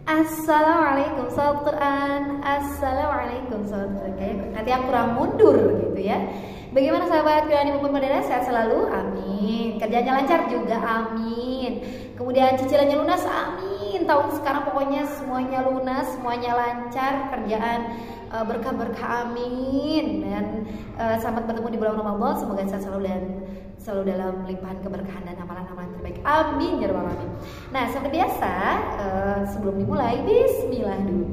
Assalamualaikum sahabat Quran. Assalamualaikum sahabat Quran. Kayaknya nanti aku kurang mundur gitu ya. Bagaimana sahabat Quran Ibu Pemadana? Sehat selalu? Amin. Kerjanya lancar juga? Amin. Kemudian cicilannya lunas? Amin. Tahun sekarang pokoknya semuanya lunas, semuanya lancar, kerjaan berkah-berkah, amin. Dan selamat bertemu di bulan Ramadan, semoga sehat selalu dan selalu dalam limpahan keberkahan dan amalan-amalan terbaik, amin ya rabbal alamin. Nah, seperti biasa, sebelum dimulai bismillah dulu.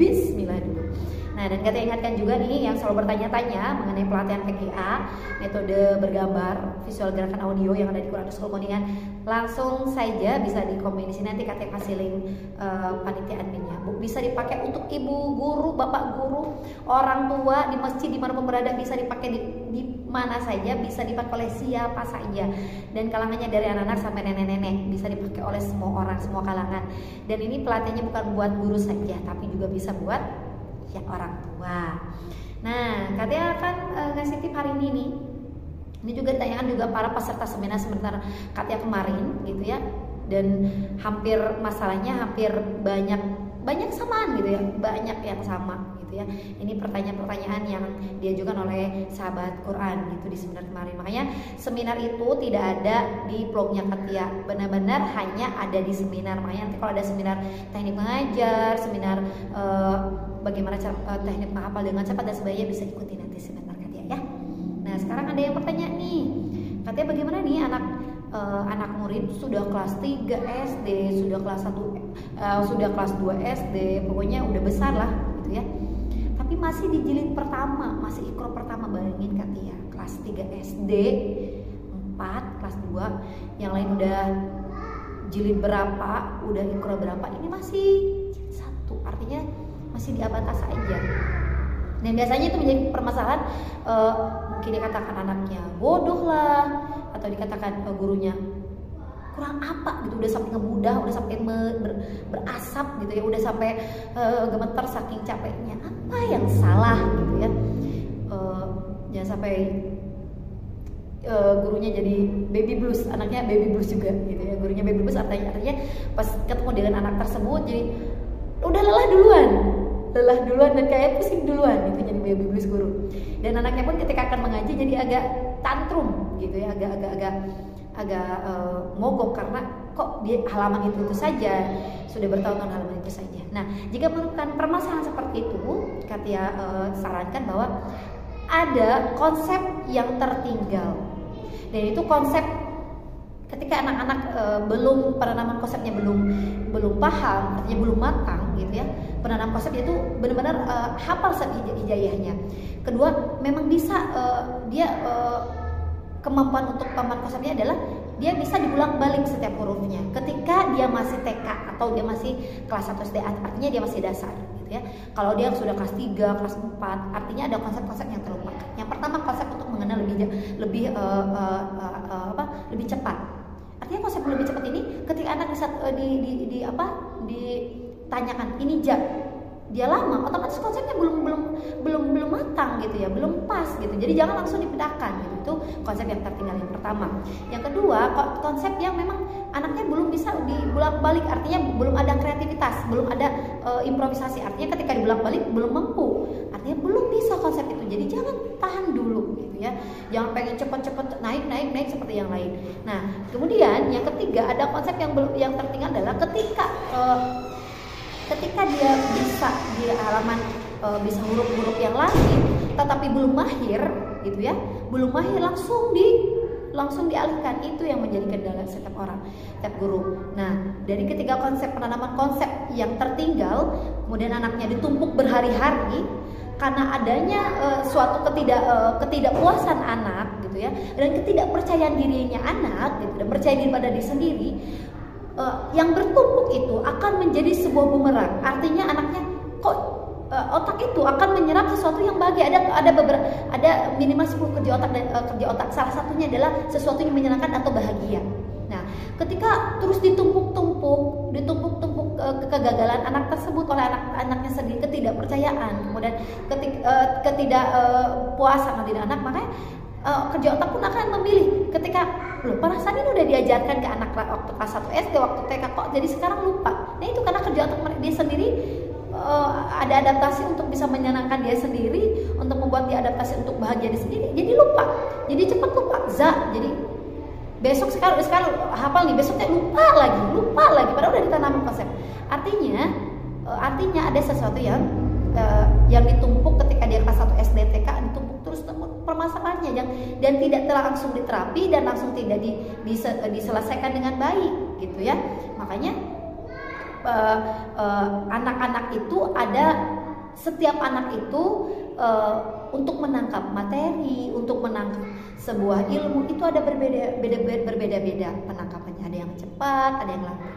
Nah, dan kita ingatkan juga nih yang selalu bertanya-tanya mengenai pelatihan PGA, metode bergambar, visual gerakan audio yang ada di Quran School Kuningan, langsung saja bisa di komen di sini, nanti Katya kasih link panitia adminnya. Bisa dipakai untuk ibu guru, bapak guru, orang tua di masjid dimanapun berada, bisa dipakai di mana saja, bisa dipakai oleh siapa saja, dan kalangannya dari anak-anak sampai nenek-nenek, bisa dipakai oleh semua orang, semua kalangan. Dan ini pelatihannya bukan buat guru saja, tapi juga bisa buat ya orang tua. Nah, Katya akan ngasih tip hari ini nih. Ini juga ditanyakan juga para peserta seminar Katya kemarin gitu ya. Dan hampir masalahnya hampir banyak samaan gitu ya, banyak yang sama gitu ya. Ini pertanyaan-pertanyaan yang diajukan oleh sahabat Quran gitu di seminar kemarin. Makanya seminar itu tidak ada di blognya Katya, benar-benar hanya ada di seminar. Makanya nanti kalau ada seminar teknik mengajar, seminar bagaimana cara teknik menghafal dengan cepat dan sebagainya, bisa ikuti nanti seminar Katya ya. Nah, sekarang ada yang bertanya nih, Katya bagaimana nih anak murid sudah kelas 3 SD, sudah kelas 1, sudah kelas 2 SD, pokoknya udah besar lah gitu ya. Tapi masih di jilid pertama, masih ikro pertama, bayangin Katya, kelas 3 SD, 4, kelas 2, yang lain udah jilid berapa, udah ikro berapa, ini masih jilid 1, artinya masih di abad atas aja. Dan biasanya itu menjadi permasalahan, mungkin dikatakan anaknya bodoh lah, atau dikatakan gurunya kurang apa gitu, udah sampai ngebudah, udah sampai berasap gitu ya, udah sampai gemeter saking capeknya. Apa yang salah gitu ya? Jangan sampai gurunya jadi baby blues, anaknya baby blues juga gitu ya. Gurunya baby blues artinya pas ketemu dengan anak tersebut jadi udah lelah duluan dan kayak pusing duluan gitu, jadi baby blues guru. Dan anaknya pun ketika akan mengaji jadi agak tantrum gitu ya, agak mogok karena kok dia halaman itu saja, sudah bertahun-tahun halaman itu saja. Nah, jika menemukan permasalahan seperti itu, Katya sarankan bahwa ada konsep yang tertinggal, dan itu konsep ketika anak-anak penanaman konsepnya belum paham, artinya belum matang gitu ya. Penanaman konsep itu benar-benar hafal ijazahnya. Kedua, memang bisa kemampuan untuk pemahaman konsepnya adalah dia bisa diulang-balik setiap hurufnya ketika dia masih TK atau dia masih kelas 1 SD, artinya dia masih dasar gitu ya. Kalau dia sudah kelas 3, kelas 4, artinya ada konsep-konsep yang terlupakan. Yang pertama, konsep untuk mengenal lebih cepat. Artinya konsep lebih cepat ini ketika anak ditanyakan ini dia lama, otomatis konsepnya belum matang gitu ya, belum pas gitu. Jadi jangan langsung dipindahkan gitu. Itu konsep yang tertinggal yang pertama. Yang kedua, konsep yang memang anaknya belum bisa dibolak-balik, artinya belum ada kreativitas, belum ada improvisasi. Artinya ketika dibolak-balik belum mampu, artinya belum bisa konsep itu. Jadi jangan tahan dulu gitu ya. Jangan pengen cepet-cepet naik seperti yang lain. Nah, kemudian yang ketiga, ada konsep yang tertinggal adalah ketika dia bisa di halaman bisa huruf-huruf yang lain tetapi belum mahir gitu ya, belum mahir langsung dialihkan. Itu yang menjadi kendala setiap orang, setiap guru. Nah, dari ketiga konsep, penanaman konsep yang tertinggal, kemudian anaknya ditumpuk berhari-hari karena adanya suatu ketidakpuasan anak gitu ya, dan ketidakpercayaan dirinya anak gitu, dan percaya diri pada diri sendiri. Yang bertumpuk itu akan menjadi sebuah bumerang. Artinya anaknya kok otak itu akan menyerap sesuatu yang bahagia. Ada minimal 10 kerja otak. Salah satunya adalah sesuatu yang menyenangkan atau bahagia. Nah, ketika terus ditumpuk kegagalan anak tersebut oleh anaknya sendiri, ketidakpercayaan, kemudian ketidakpuasan diri anak, makanya kerja otak pun akan memilih ketika perasaan ini udah diajarkan ke anak waktu kelas 1 SD, waktu TK, kok jadi sekarang lupa. Nah itu karena kerja otak dia sendiri ada adaptasi untuk bisa menyenangkan dia sendiri, untuk membuat dia adaptasi untuk bahagia dia sendiri, jadi lupa, jadi cepat lupa. Jadi besok sekarang hafal nih, besoknya lupa lagi padahal udah ditanamin konsep. Artinya ada sesuatu yang ditumpuk ketika dia kelas 1 SD TK, ditumpuk terus permasalahannya dan tidak langsung diterapi dan langsung tidak diselesaikan dengan baik gitu ya. Makanya anak-anak itu setiap anak itu untuk menangkap materi, untuk menangkap sebuah ilmu itu ada berbeda-beda penangkapannya. Ada yang cepat, ada yang lambat.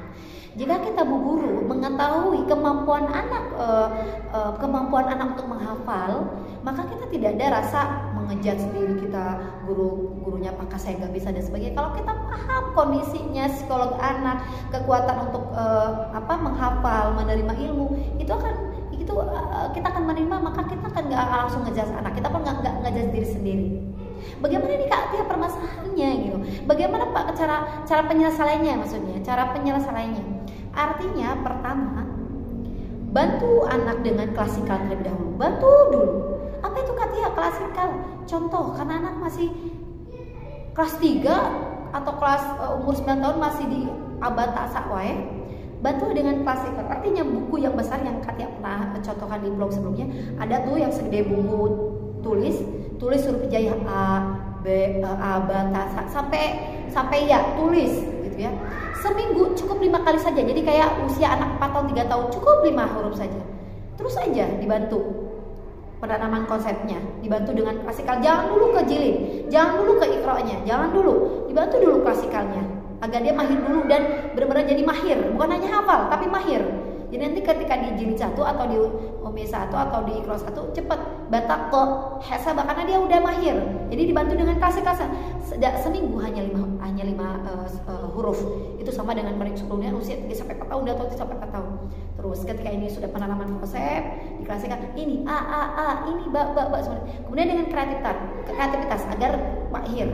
Jika kita bu guru mengetahui kemampuan anak untuk menghafal, maka kita tidak ada rasa mengejar sendiri kita gurunya apakah saya nggak bisa dan sebagainya. Kalau kita paham kondisinya psikolog anak, kekuatan untuk menghafal, menerima ilmu, itu kita akan menerima, maka kita akan nggak langsung ngejar anak, kita pun nggak ngejar diri sendiri. Bagaimana nih Kak Tia permasalahannya gitu? Bagaimana Pak cara penyelesaiannya, maksudnya cara penyelesaiannya? Artinya pertama, bantu anak dengan klasikal terlebih dahulu. Bantu dulu. Apa itu Kak Tia klasikal? Contoh, karena anak masih kelas 3 atau kelas umur 9 tahun masih di abad tasak wae, bantu dengan klasikal. Artinya buku yang besar yang Kak Tia pernah contohkan di blog sebelumnya, ada tuh yang segede buku tulis huruf hijaiyah A, B, A, B, ta, sampai ya tulis gitu ya. Seminggu cukup 5 kali saja. Jadi kayak usia anak 4 tahun 3 tahun cukup 5 huruf saja. Terus aja dibantu penanaman konsepnya, dibantu dengan klasikal. Jangan dulu ke jilid, jangan dulu ke iqra'nya, jangan dulu. Dibantu dulu klasikalnya agar dia mahir dulu dan benar-benar jadi mahir, bukan hanya hafal tapi mahir. Jadi nanti ketika di jilid 1 atau di Umi 1 atau di Iqra 1 cepat batak kok hesab karena dia udah mahir. Jadi dibantu dengan klasikal seminggu hanya 5 huruf. Itu sama dengan murid sebelumnya usia 3 sampai 4 tahun atau 3 sampai 4 tahun. Terus ketika ini sudah penanaman konsep, diklasikan ini a ini ba sebenarnya. Kemudian dengan kreativitas agar mahir.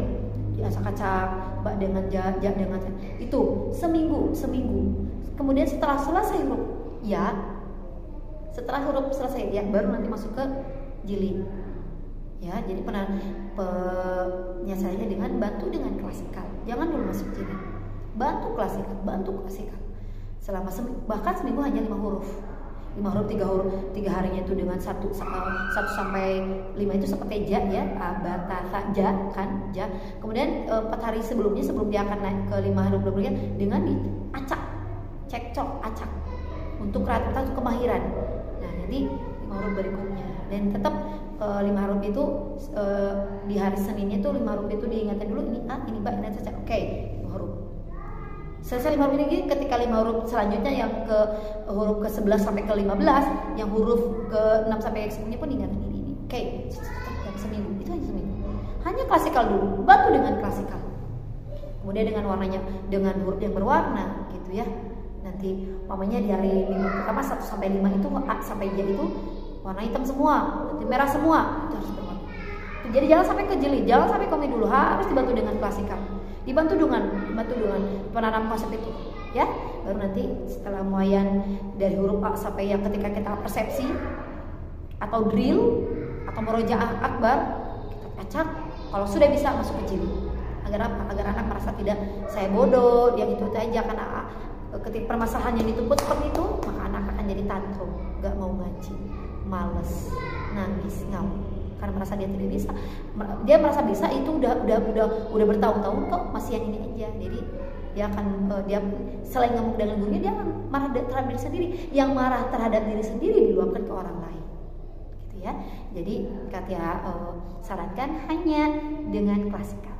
Diacak-acak dengan dengan itu seminggu. Kemudian setelah selesai setelah huruf selesai ya baru nanti masuk ke jilid ya. Jadi penyelesaiannya dengan bantu dengan klasikal, jangan dulu masuk jilid, bantu klasikal selama bahkan seminggu hanya 5 huruf 3 harinya itu dengan 1 sampai 5 itu seperti ja ya, bata ja kan ja. Kemudian 4 hari sebelum dia akan naik ke 5 huruf berikutnya dengan diacak, cekcok, acak untuk kreativitas, untuk kemahiran. Nah nanti 5 huruf berikutnya dan tetap 5 huruf itu di hari Seninnya tuh 5 huruf itu diingatkan dulu ini A, ini ba, ini saja. Oke, 5 huruf. Selesai 5 huruf ini, ketika 5 huruf selanjutnya yang ke huruf ke 11 sampai ke 15, yang huruf ke 6 sampai ke 10 pun diingatkan ini. Oke, yang seminggu itu hanya seminggu. Hanya klasikal dulu, bantu dengan klasikal. Kemudian dengan warnanya, dengan huruf yang berwarna gitu ya. Nanti mamanya di hari minggu pertama 1 sampai 5 itu A sampai J itu warna hitam semua, merah semua, itu harus berwarna. Jadi jangan sampai ke jilid, jangan sampai komedi dulu, harus dibantu dengan klasikal. Dibantu dengan penanam konsep itu ya. Baru nanti setelah muayyan dari huruf A sampai yang ketika kita persepsi atau drill atau murojaah akbar, kita acak. Kalau sudah bisa masuk ke jilid. Agar apa? Agar anak merasa tidak saya bodoh, dia itu aja. Karena ketika permasalahan yang ditumpuk seperti itu, maka anak akan jadi tantrum, gak mau ngaji, males, nangis, ngamuk. Karena merasa dia tidak bisa, dia merasa bisa itu udah bertahun-tahun kok masih yang ini aja. Jadi dia akan dia selain ngamuk dengan gurunya, dia akan marah terhadap diri sendiri. Yang marah terhadap diri sendiri diluapkan ke orang lain, gitu ya. Jadi Kak Tia sarankan hanya dengan klasikal.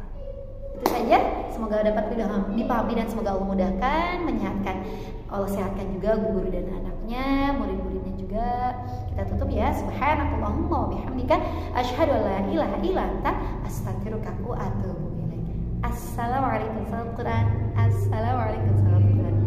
Itu saja. Semoga dapat dipahami dan semoga Allah mudahkan, menyehatkan. Allah sehatkan juga guru dan anaknya, murid-muridnya juga. Kita tutup ya. Subhanakallahumma wa bihamdika asyhadu an la ilaha illa anta astaghfiruka wa atubu ilaik. Assalamualaikum warahmatullahi wabarakatuh. Assalamualaikum warahmatullahi wabarakatuh.